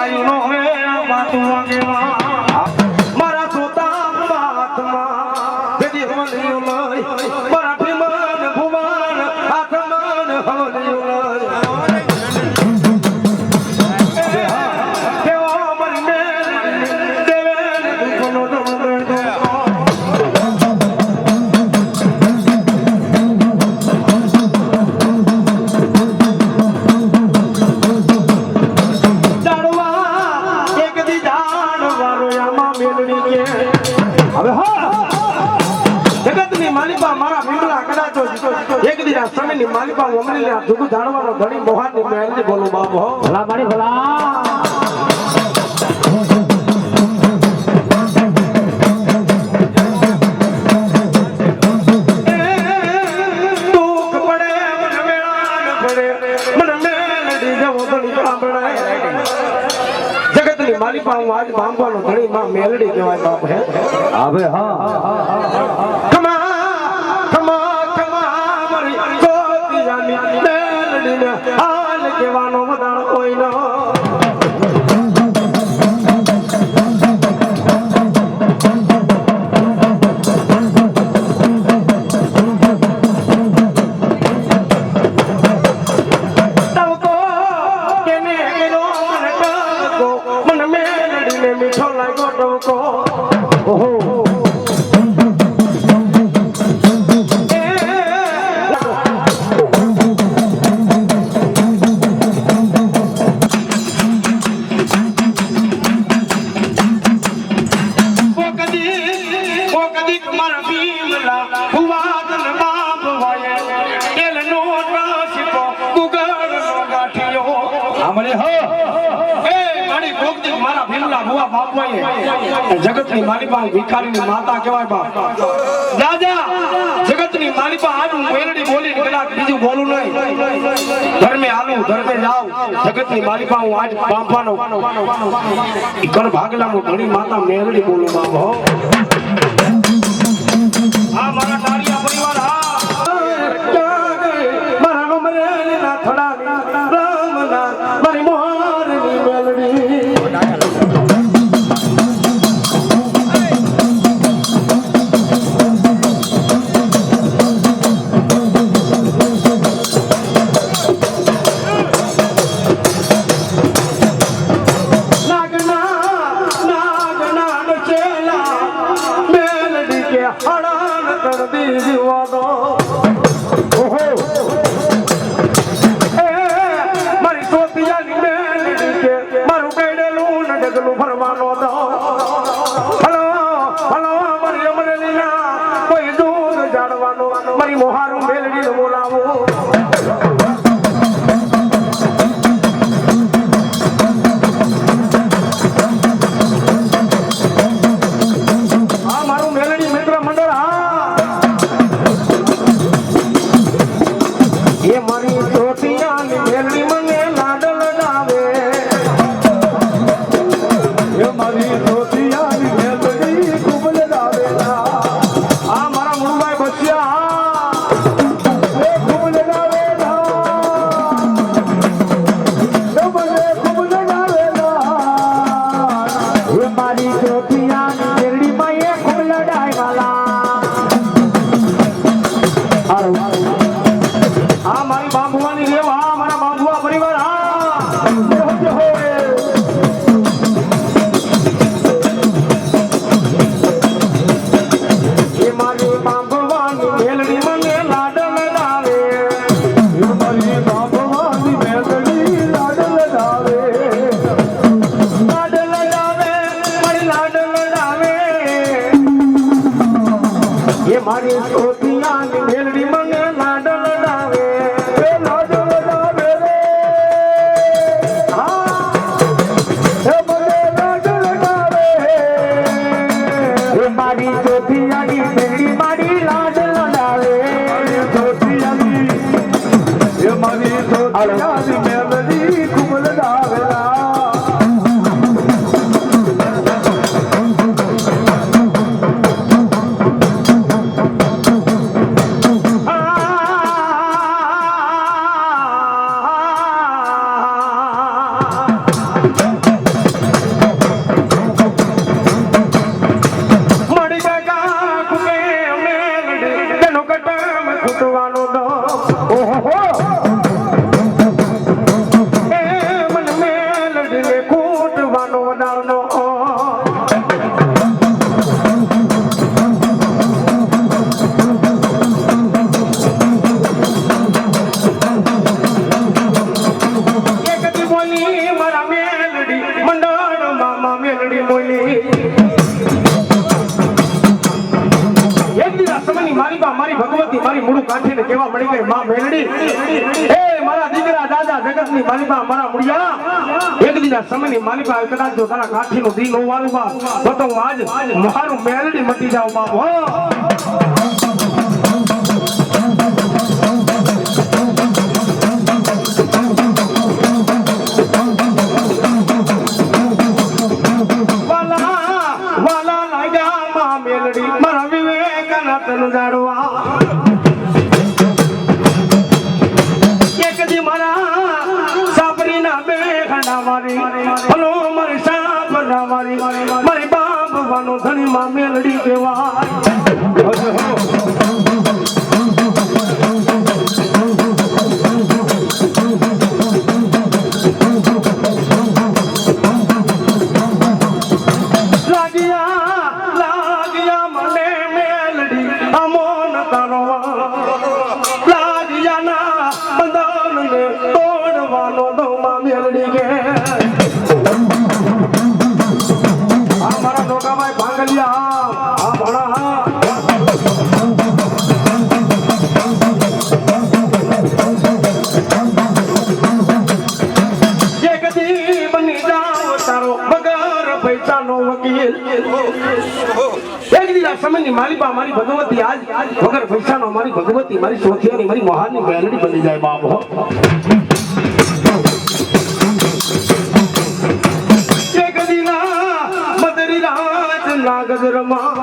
વાયુ નો હે વાતું વાગેવા મારા સોતા હાથમાં બેદી હવલિયું લઈ મારા ભીમન ભુવન હાથમાં હવલિયું લઈ સમયની માલિકા અમરીને જુગુ જાણવાનો ધણી મોહાની મહેલની બોલું બાપ હો ભલા મારી ભલા જગતની માલિકા હું આજ બાંધવાનો ધણી માં મેલડી કહેવાય બાપ હે હવે હા હાલ કેવાનો વદાણ કોઈ ન મને મેલડીને મીઠો લાગ્યો ટવકો ઓહો જગતની માલિકા ભિખારીની માતા કહેવાય બાપ રાજા જગતની માલિકા આજ હું મેલડી બોલીને કદાચ બીજું બોલું નહીં ધર્મે આલું ધર્મે જાઉં જગતની માલિકા હું આજ બાંધવાનો કર ભાગલાનું ઘણી માતા મેલડી બોલું બાપ હો હા મારા તારિયા પરિવાર હા મારા અમરેલી ના થડા રામના મારી મોહરની મેલડી મારી મોહારું મેલડીને બોલાવો હા મારું મેલડી મિત્ર મંડળ હા એ મારી ચોટિયાની મેલડી મને લાડ લડાવે એ મારી ચોટિયા મેલડી મંડળ મામા મેલડી બોલી એક દિવસ સમયની મારી બા મારી ભગવતી મારી મૂળું કાઠીને કેવા મળી ગઈ માં મેલડી એ મારા દીકરા દાદા જગતની મારી બા મારા મુડિયા એક દિવસ સમયની મારી બા કદાચ જો તારા કાઠીનું દી નો વાળું બા તો હું આજ મારું મેલડી મટી જાવ બાપ હો એક દી મારા સાબરી ના બે ખંડા મારી હલો મારી સાબરા મારી મારી બાપ વાનો ધણી માં મેલડી કહેવાય સમયની મારી બા મારી ભગવતી આજ વગર પૈસાનો મારી ભગવતી મારી સોથિયાની મારી મોહાની મેલડી બની જાય બાપ એક દીના મદરી રાત ના ગજરમાં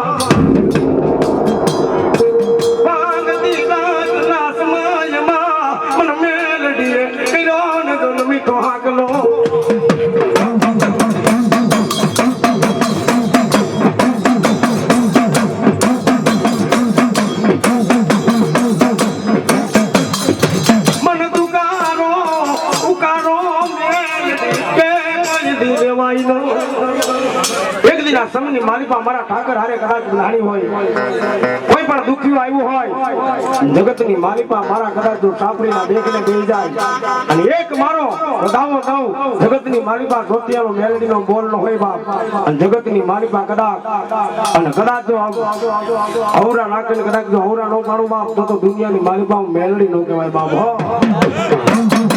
ભાગતી રાત ના સમયમાં મન મેલડીએ કર્યો ને દોન મીઠો હાકલો સમની મારી પા મારા ઠાકર હારે કદાચ નાની હોય કોઈ પણ દુખ્યું આવ્યું હોય જગતની મારી પા મારા કદાચ જો સાપડીના દેખને બેસી જાય અને એક મારો વધાવો દઉં જગતની મારી પા સોતિયાનો મેલડીનો બોલનો હોય બાપ અને જગતની મારી પા કદાચ અને કદાચ જો હવરા નાખીને કદાચ જો હવરા નો પાડું બાપ તો દુનિયાની મારી પા મેલડી નો કહેવાય બાપ હો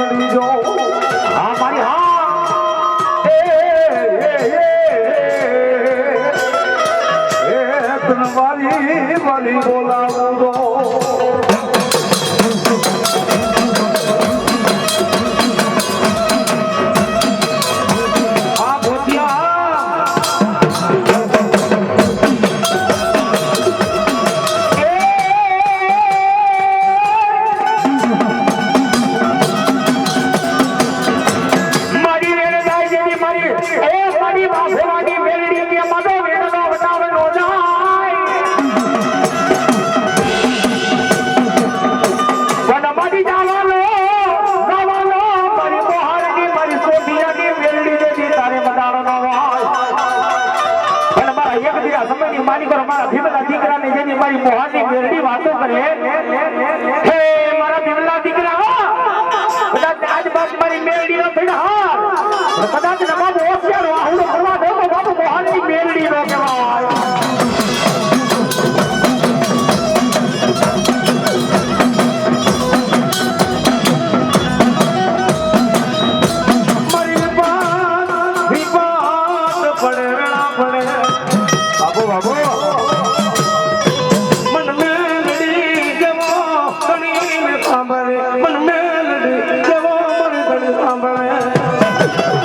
મેળવી જો હા મારી હા વાલી વાલી બોલાવું દો કદાચ